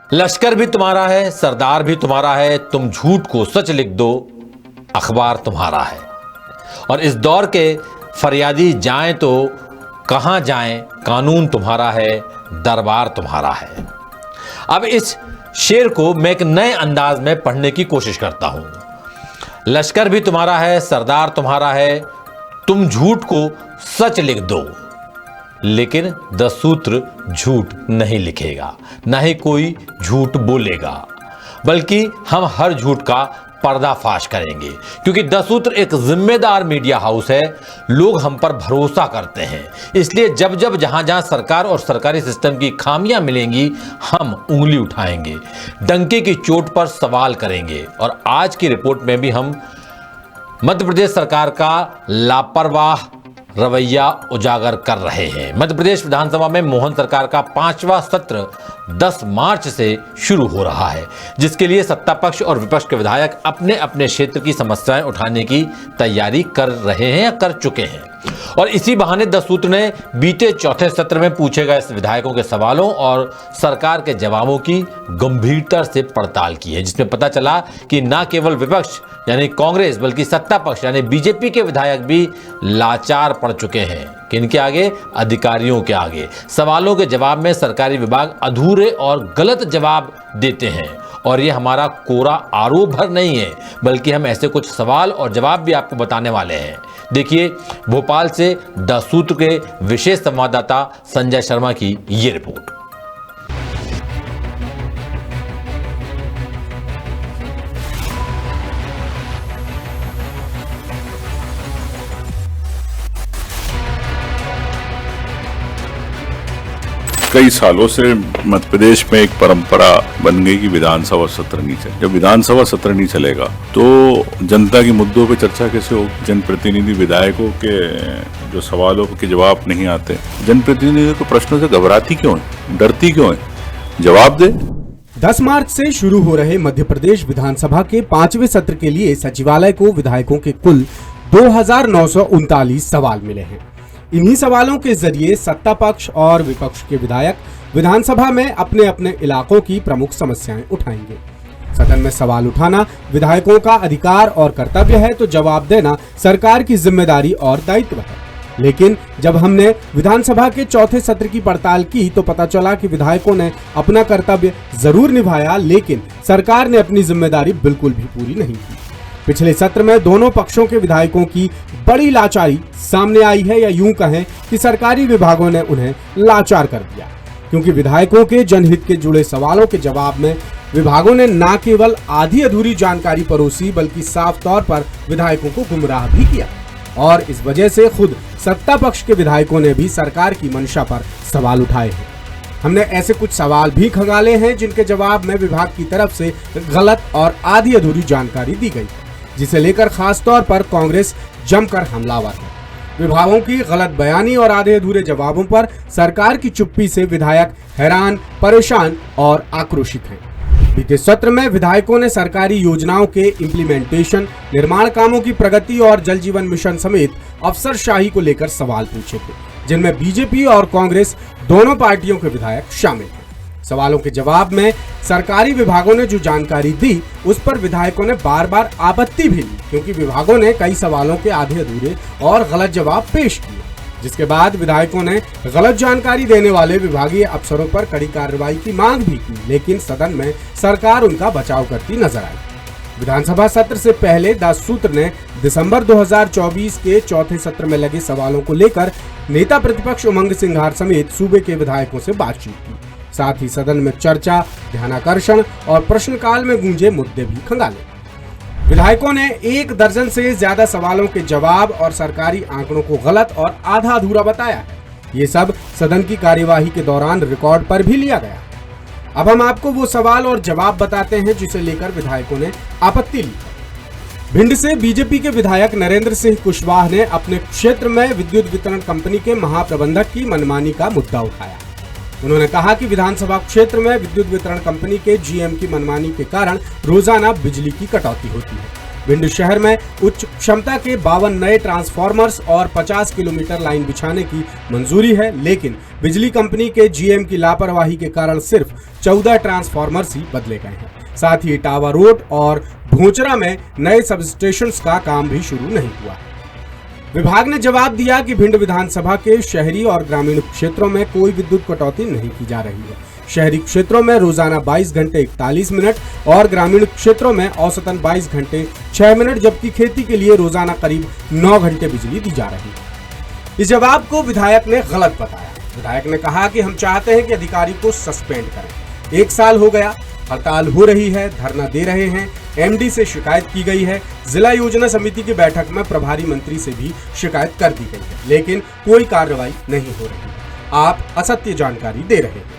लश्कर भी तुम्हारा है, सरदार भी तुम्हारा है, तुम झूठ को सच लिख दो, अखबार तुम्हारा है। और इस दौर के फरियादी जाएं तो कहां जाएं, कानून तुम्हारा है, दरबार तुम्हारा है। अब इस शेर को मैं एक नए अंदाज में पढ़ने की कोशिश करता हूं। लश्कर भी तुम्हारा है, सरदार तुम्हारा है, तुम झूठ को सच लिख दो, लेकिन दसूत्र झूठ नहीं लिखेगा, ना ही कोई झूठ बोलेगा, बल्कि हम हर झूठ का पर्दाफाश करेंगे, क्योंकि दसूत्र एक जिम्मेदार मीडिया हाउस है। लोग हम पर भरोसा करते हैं, इसलिए जब जब जहां जहां सरकार और सरकारी सिस्टम की खामियां मिलेंगी, हम उंगली उठाएंगे, डंके की चोट पर सवाल करेंगे। और आज की रिपोर्ट में भी हम मध्य प्रदेश सरकार का लापरवाह रवैया उजागर कर रहे हैं। मध्य प्रदेश विधानसभा में मोहन सरकार का 5वां सत्र 10 मार्च से शुरू हो रहा है, जिसके लिए सत्ता पक्ष और विपक्ष के विधायक अपने अपने क्षेत्र की समस्याएं उठाने की तैयारी कर रहे हैं या कर चुके हैं। और इसी बहाने दसूत्र ने बीते चौथे सत्र में पूछे गए विधायकों के सवालों और सरकार के जवाबों की गंभीरता से पड़ताल की है, जिसमें पता चला कि न केवल विपक्ष यानी कांग्रेस बल्कि सत्ता पक्ष यानी बीजेपी के विधायक भी लाचार पड़ चुके हैं। किनके आगे? अधिकारियों के आगे। सवालों के जवाब में सरकारी विभाग अधूरे और गलत जवाब देते हैं। और ये हमारा कोरा आरोप भर नहीं है, बल्कि हम ऐसे कुछ सवाल और जवाब भी आपको बताने वाले हैं। देखिए भोपाल से दसूत्र के विशेष संवाददाता संजय शर्मा की ये रिपोर्ट। कई सालों से मध्य प्रदेश में एक परंपरा बन गई कि विधानसभा सत्र नहीं चले। जब विधानसभा सत्र नहीं चलेगा तो जनता के मुद्दों पे चर्चा कैसे होगी? जनप्रतिनिधि विधायकों के जो सवालों के जवाब नहीं आते, जनप्रतिनिधियों के प्रश्नों से घबराती क्यों है, डरती क्यों है? जवाब दे। 10 मार्च से शुरू हो रहे मध्य प्रदेश विधानसभा के 5वें सत्र के लिए सचिवालय को विधायकों के कुल 2939 सवाल मिले हैं। इन्हीं सवालों के जरिए सत्ता पक्ष और विपक्ष के विधायक विधानसभा में अपने अपने इलाकों की प्रमुख समस्याएं उठाएंगे। सदन में सवाल उठाना विधायकों का अधिकार और कर्तव्य है, तो जवाब देना सरकार की जिम्मेदारी और दायित्व है। लेकिन जब हमने विधानसभा के चौथे सत्र की पड़ताल की तो पता चला कि विधायकों ने अपना कर्तव्य जरूर निभाया, लेकिन सरकार ने अपनी जिम्मेदारी बिल्कुल भी पूरी नहीं की। पिछले सत्र में दोनों पक्षों के विधायकों की बड़ी लाचारी सामने आई है, या यूं कहें कि सरकारी विभागों ने उन्हें लाचार कर दिया, क्योंकि विधायकों के जनहित के जुड़े सवालों के जवाब में विभागों ने न केवल आधी अधूरी जानकारी परोसी, बल्कि साफ तौर पर विधायकों को गुमराह भी किया। और इस वजह से खुद सत्ता पक्ष के विधायकों ने भी सरकार की मंशा पर सवाल उठाए हैं। हमने ऐसे कुछ सवाल भी खंगाले हैं जिनके जवाब में विभाग की तरफ से गलत और आधी अधूरी जानकारी दी गई, जिसे लेकर खास तौर पर कांग्रेस जमकर हमलावर है। विभागों की गलत बयानी और आधे अधूरे जवाबों पर सरकार की चुप्पी से विधायक हैरान, परेशान और आक्रोशित हैं। बीते सत्र में विधायकों ने सरकारी योजनाओं के इम्प्लीमेंटेशन, निर्माण कामों की प्रगति और जल जीवन मिशन समेत अफसरशाही को लेकर सवाल पूछे थे, जिनमें बीजेपी और कांग्रेस दोनों पार्टियों के विधायक शामिल हैं। सवालों के जवाब में सरकारी विभागों ने जो जानकारी दी, उस पर विधायकों ने बार बार आपत्ति भी ली, क्योंकि विभागों ने कई सवालों के आधे अधूरे और गलत जवाब पेश किए, जिसके बाद विधायकों ने गलत जानकारी देने वाले विभागीय अफसरों पर कड़ी कार्रवाई की मांग भी की, लेकिन सदन में सरकार उनका बचाव करती नजर आई। विधानसभा सत्र से पहले दसूत्र ने दिसंबर 2024 के चौथे सत्र में लगे सवालों को लेकर नेता प्रतिपक्ष उमंग सिंघार समेत सूबे के विधायकों से बातचीत की। साथ ही सदन में चर्चा, ध्यानाकर्षण और प्रश्नकाल में गूंजे मुद्दे भी खंगाले। विधायकों ने 1 दर्जन से ज्यादा सवालों के जवाब और सरकारी आंकड़ों को गलत और आधा अधूरा बताया है। ये सब सदन की कार्यवाही के दौरान रिकॉर्ड पर भी लिया गया। अब हम आपको वो सवाल और जवाब बताते हैं जिसे लेकर विधायकों ने आपत्ति ली। भिंड से बीजेपी के विधायक नरेंद्र सिंह कुशवाहा ने अपने क्षेत्र में विद्युत वितरण कंपनी के महाप्रबंधक की मनमानी का मुद्दा उठाया। उन्होंने कहा कि विधानसभा क्षेत्र में विद्युत वितरण कंपनी के जीएम की मनमानी के कारण रोजाना बिजली की कटौती होती है। भिंड शहर में उच्च क्षमता के 52 नए ट्रांसफार्मर्स और 50 किलोमीटर लाइन बिछाने की मंजूरी है, लेकिन बिजली कंपनी के जीएम की लापरवाही के कारण सिर्फ 14 ट्रांसफार्मर्स ही बदले गए हैं। साथ ही इटावा रोड और भोचरा में नए सब स्टेशन का काम भी शुरू नहीं हुआ है। विभाग ने जवाब दिया कि भिंड विधानसभा के शहरी और ग्रामीण क्षेत्रों में कोई विद्युत कटौती नहीं की जा रही है। शहरी क्षेत्रों में रोजाना 22 घंटे 41 मिनट और ग्रामीण क्षेत्रों में औसतन 22 घंटे 6 मिनट, जबकि खेती के लिए रोजाना करीब 9 घंटे बिजली दी जा रही है। इस जवाब को विधायक ने गलत बताया। विधायक ने कहा कि हम चाहते हैं कि अधिकारी को सस्पेंड करें। 1 साल हो गया, हड़ताल हो रही है, धरना दे रहे हैं, एमडी से शिकायत की गई है, जिला योजना समिति की बैठक में प्रभारी मंत्री से भी शिकायत कर दी गई है, लेकिन कोई कार्रवाई नहीं हो रही है। आप असत्य जानकारी दे रहे हैं।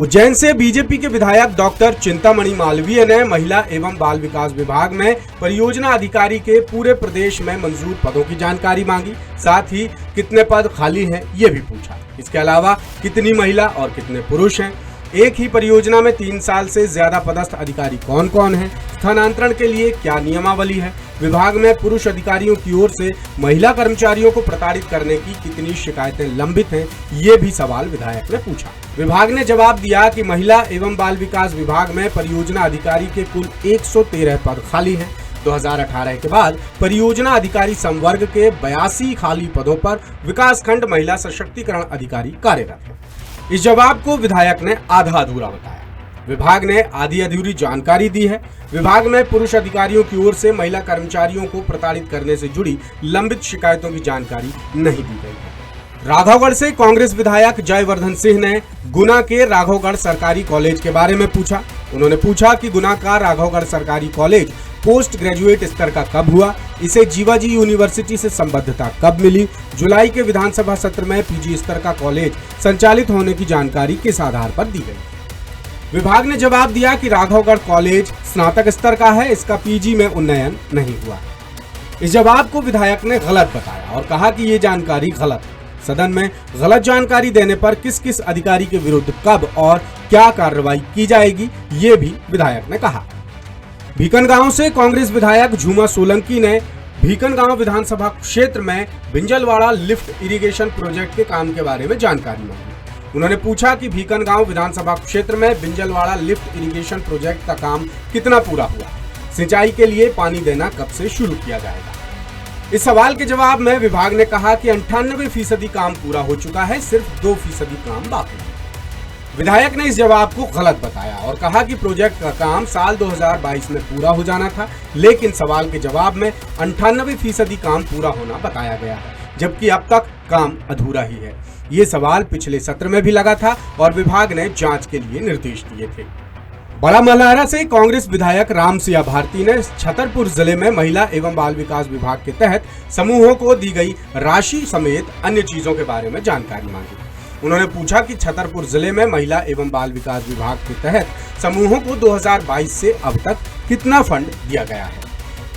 उज्जैन से बीजेपी के विधायक डॉक्टर चिंतामणि मालवीय ने महिला एवं बाल विकास विभाग में परियोजना अधिकारी के पूरे प्रदेश में मंजूर पदों की जानकारी मांगी। साथ ही कितने पद खाली हैं ये भी पूछा। इसके अलावा कितनी महिला और कितने पुरुष हैं, एक ही परियोजना में 3 साल से ज्यादा पदस्थ अधिकारी कौन कौन है, स्थानांतरण के लिए क्या नियमावली है, विभाग में पुरुष अधिकारियों की ओर से महिला कर्मचारियों को प्रताड़ित करने की कितनी शिकायतें लंबित हैं, ये भी सवाल विधायक ने पूछा। विभाग ने जवाब दिया कि महिला एवं बाल विकास विभाग में परियोजना अधिकारी के कुल 113 पद खाली हैं। 2018 के बाद परियोजना अधिकारी संवर्ग के 82 खाली पदों पर विकासखंड महिला सशक्तिकरण अधिकारी कार्यरत है। इस जवाब को विधायक ने आधा अधूरा बताया। विभाग ने आधी अधूरी जानकारी दी है। विभाग में पुरुष अधिकारियों की ओर से महिला कर्मचारियों को प्रताड़ित करने से जुड़ी लंबित शिकायतों की जानकारी नहीं दी गई है। राघवगढ़ से कांग्रेस विधायक जयवर्धन सिंह ने गुना के राघवगढ़ सरकारी कॉलेज के बारे में पूछा। उन्होंने पूछा कि गुना का राघवगढ़ सरकारी कॉलेज पोस्ट ग्रेजुएट स्तर का कब हुआ, इसे जीवाजी यूनिवर्सिटी से संबद्धता कब मिली, जुलाई के विधानसभा सत्र में पीजी स्तर का कॉलेज संचालित होने की जानकारी किस आधार पर दी गई। विभाग ने जवाब दिया कि राघवगढ़ कॉलेज स्नातक स्तर का है, इसका पीजी में उन्नयन नहीं हुआ। इस जवाब को विधायक ने गलत बताया और कहा कि ये जानकारी गलत है। सदन में गलत जानकारी देने पर किस किस अधिकारी के विरुद्ध कब और क्या कार्रवाई की जाएगी, ये भी विधायक ने कहा। भीकनगांव से कांग्रेस विधायक झूमा सोलंकी ने भीकनगांव विधानसभा क्षेत्र में बिंजलवाड़ा लिफ्ट इरिगेशन प्रोजेक्ट के काम के बारे में जानकारी मांगी। उन्होंने पूछा कि भीकनगांव विधानसभा क्षेत्र में बिंजलवाड़ा लिफ्ट इरिगेशन प्रोजेक्ट का काम कितना पूरा हुआ, सिंचाई के लिए पानी देना कब से शुरू किया जाएगा। इस सवाल के जवाब में विभाग ने कहा कि 98% काम पूरा हो चुका है, सिर्फ 2% काम बाकी है। विधायक ने इस जवाब को गलत बताया और कहा कि प्रोजेक्ट का काम साल 2022 में पूरा हो जाना था, लेकिन सवाल के जवाब में 98% काम पूरा होना बताया गया है, जबकि अब तक काम अधूरा ही है। ये सवाल पिछले सत्र में भी लगा था और विभाग ने जांच के लिए निर्देश दिए थे। बड़ा मल्हारा से कांग्रेस विधायक रामसिया भारती ने छतरपुर जिले में महिला एवं बाल विकास विभाग के तहत समूहों को दी गई राशि समेत अन्य चीजों के बारे में जानकारी मांगी। उन्होंने पूछा कि छतरपुर जिले में महिला एवं बाल विकास विभाग के तहत समूहों को 2022 से अब तक कितना फंड दिया गया है,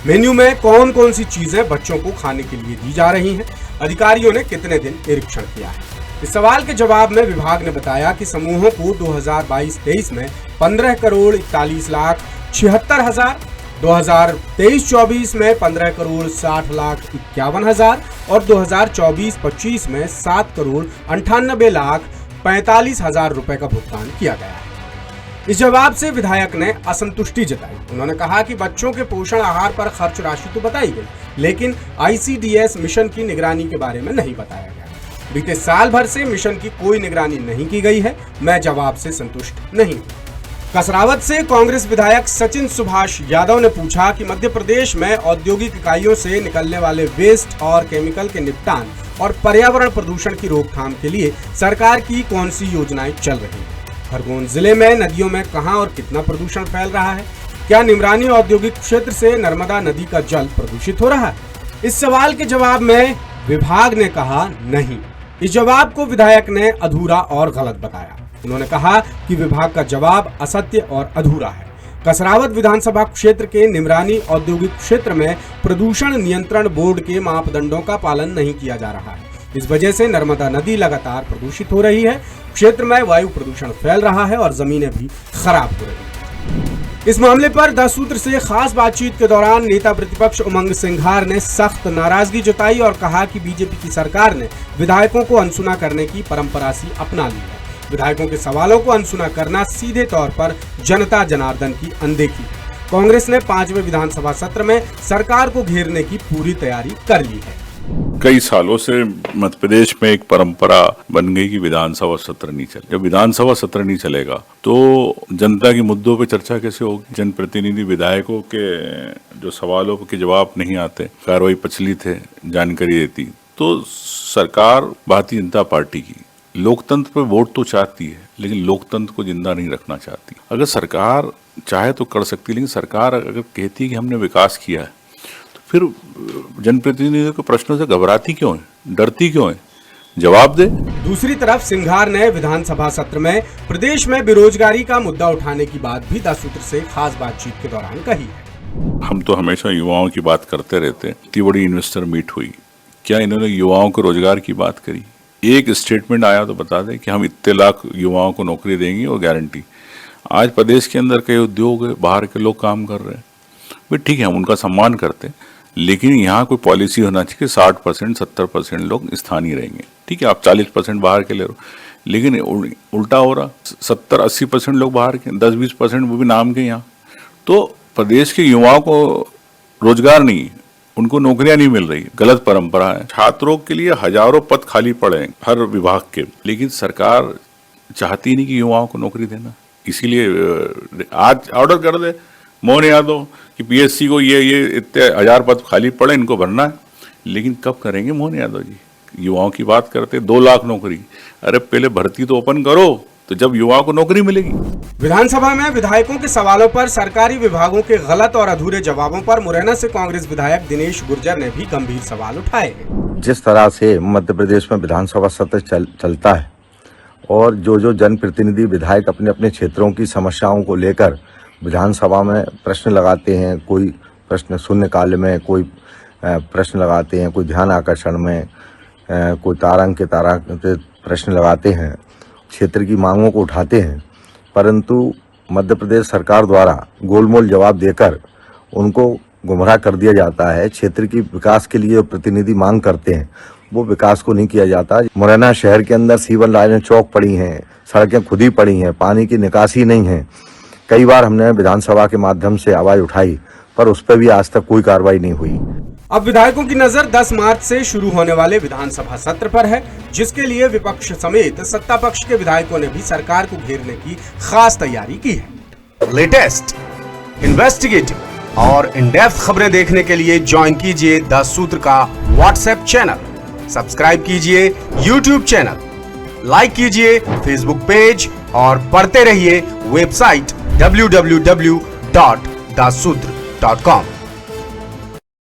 मेन्यू में कौन कौन सी चीजें बच्चों को खाने के लिए दी जा रही हैं, अधिकारियों ने कितने दिन निरीक्षण किया है। इस सवाल के जवाब में विभाग ने बताया कि समूहों को 2022-23 में 15,41,76,000, 2023-24 में 15,60,51,000 और 2024-25 में 7,98,45,000 रुपए का भुगतान किया गया है। इस जवाब से विधायक ने असंतुष्टि जताई। उन्होंने कहा कि बच्चों के पोषण आहार पर खर्च राशि तो बताई गई, लेकिन ICDS मिशन की निगरानी के बारे में नहीं बताया गया। बीते साल भर से मिशन की कोई निगरानी नहीं की गई है, मैं जवाब से संतुष्ट नहीं हूँ। कसरावत से कांग्रेस विधायक सचिन सुभाष यादव ने पूछा कि मध्य प्रदेश में औद्योगिक इकाइयों से निकलने वाले वेस्ट और केमिकल के निपटान और पर्यावरण प्रदूषण की रोकथाम के लिए सरकार की कौन सी योजनाएं चल रही हैं। खरगोन जिले में नदियों में कहां और कितना प्रदूषण फैल रहा है, क्या निमरानी औद्योगिक क्षेत्र से नर्मदा नदी का जल प्रदूषित हो रहा है। इस सवाल के जवाब में विभाग ने कहा नहीं। इस जवाब को विधायक ने अधूरा और गलत बताया। उन्होंने कहा कि विभाग का जवाब असत्य और अधूरा है। कसरावत विधानसभा क्षेत्र के निमरानी औद्योगिक क्षेत्र में प्रदूषण नियंत्रण बोर्ड के मापदंडों का पालन नहीं किया जा रहा है। इस वजह से नर्मदा नदी लगातार प्रदूषित हो रही है, क्षेत्र में वायु प्रदूषण फैल रहा है और जमीनें भी खराब हो रही हैं। इस मामले पर 10 सूत्र से खास बातचीत के दौरान नेता प्रतिपक्ष उमंग सिंघार ने सख्त नाराजगी जताई और कहा कि बीजेपी की सरकार ने विधायकों को अनसुना करने की परंपरा सी अपना ली है। विधायकों के सवालों को अनसुना करना सीधे तौर पर जनता जनार्दन की अनदेखी है। कांग्रेस ने 5वें विधानसभा सत्र में सरकार को घेरने की पूरी तैयारी कर ली है। कई सालों से मध्य प्रदेश में एक परंपरा बन गई कि विधानसभा सत्र नहीं चले। जब विधानसभा सत्र नहीं चलेगा तो जनता के मुद्दों पे चर्चा कैसे होगी? जनप्रतिनिधि विधायकों के जो सवालों के जवाब नहीं आते, कार्रवाई प्रचलित है, जानकारी देती, तो सरकार भारतीय जनता पार्टी की लोकतंत्र पर वोट तो चाहती है, लेकिन लोकतंत्र को जिंदा नहीं रखना चाहती। अगर सरकार चाहे तो कर सकती, लेकिन सरकार अगर कहती है कि हमने विकास किया है, फिर जनप्रतिनिधियों के प्रश्नों से घबराती क्यों है, डरती क्यों है? जवाब दे। दूसरी तरफ सिंघार ने विधानसभा सत्र में प्रदेश में बेरोजगारी का मुद्दा उठाने की बात भी 10 सूत्र से खास बातचीत के दौरान कही है। हम तो हमेशा युवाओं की बात करते रहते हैं। इतनी बड़ी इन्वेस्टर मीट हुई, क्या इन्होंने युवाओं को रोजगार की बात करी? एक स्टेटमेंट आया तो बता दें कि हम इतने लाख युवाओं को नौकरी देंगे और गारंटी। आज प्रदेश के अंदर कई उद्योग है, बाहर के लोग काम कर रहे हैं, भाई ठीक है, हम उनका सम्मान करते हैं, लेकिन यहाँ कोई पॉलिसी होना चाहिए कि 60% 70% लोग स्थानीय रहेंगे। ठीक है, आप 40% बाहर के ले रहे हो, लेकिन उल्टा हो रहा, 70-80% लोग बाहर के, 10-20% वो भी नाम के यहाँ। तो प्रदेश के युवाओं को रोजगार नहीं, उनको नौकरियां नहीं मिल रही, गलत परंपरा है। छात्रों के लिए हजारों पद खाली पड़े हैं हर विभाग के, लेकिन सरकार चाहती नहीं कि युवाओं को नौकरी देना। इसीलिए आज ऑर्डर कर दे मोहन यादव कि पीएससी को ये इतने 1000 पद खाली पड़े, इनको भरना है। लेकिन कब करेंगे मोहन यादव जी? युवाओं की बात करते 2 लाख नौकरी, अरे पहले भर्ती तो ओपन करो, तो जब युवाओं को नौकरी मिलेगी। विधानसभा में विधायकों के सवालों पर सरकारी विभागों के गलत और अधूरे जवाबों पर मुरैना से कांग्रेस विधायक दिनेश गुर्जर ने भी गंभीर सवाल उठाए हैं। जिस तरह से मध्य प्रदेश में विधानसभा सत्र चलता है और जो जनप्रतिनिधि विधायक अपने अपने क्षेत्रों की समस्याओं को लेकर विधानसभा में प्रश्न लगाते हैं, कोई प्रश्न शून्यकाल में, कोई प्रश्न लगाते हैं, कोई ध्यान आकर्षण में, कोई तारांक प्रश्न लगाते हैं, क्षेत्र की मांगों को उठाते हैं, परंतु मध्य प्रदेश सरकार द्वारा गोलमोल जवाब देकर उनको गुमराह कर दिया जाता है। क्षेत्र की विकास के लिए प्रतिनिधि मांग करते हैं, वो विकास को नहीं किया जाता। मुरैना शहर के अंदर सीवर लाइनें चौक पड़ी हैं, सड़कें खुद ही पड़ी हैं, पानी की निकासी नहीं है। कई बार हमने विधानसभा के माध्यम से आवाज उठाई, पर उस पर भी आज तक कोई कार्रवाई नहीं हुई। अब विधायकों की नजर 10 मार्च से शुरू होने वाले विधानसभा सत्र पर है, जिसके लिए विपक्ष समेत सत्ता पक्ष के विधायकों ने भी सरकार को घेरने की खास तैयारी की है। लेटेस्ट, इन्वेस्टिगेटिव और इन डेप्थ खबरें देखने के लिए ज्वाइन कीजिए 10 सूत्र का व्हाट्सएप चैनल, सब्सक्राइब कीजिए यूट्यूब चैनल, लाइक कीजिए फेसबुक पेज और पढ़ते रहिए वेबसाइट www.dasudr.com।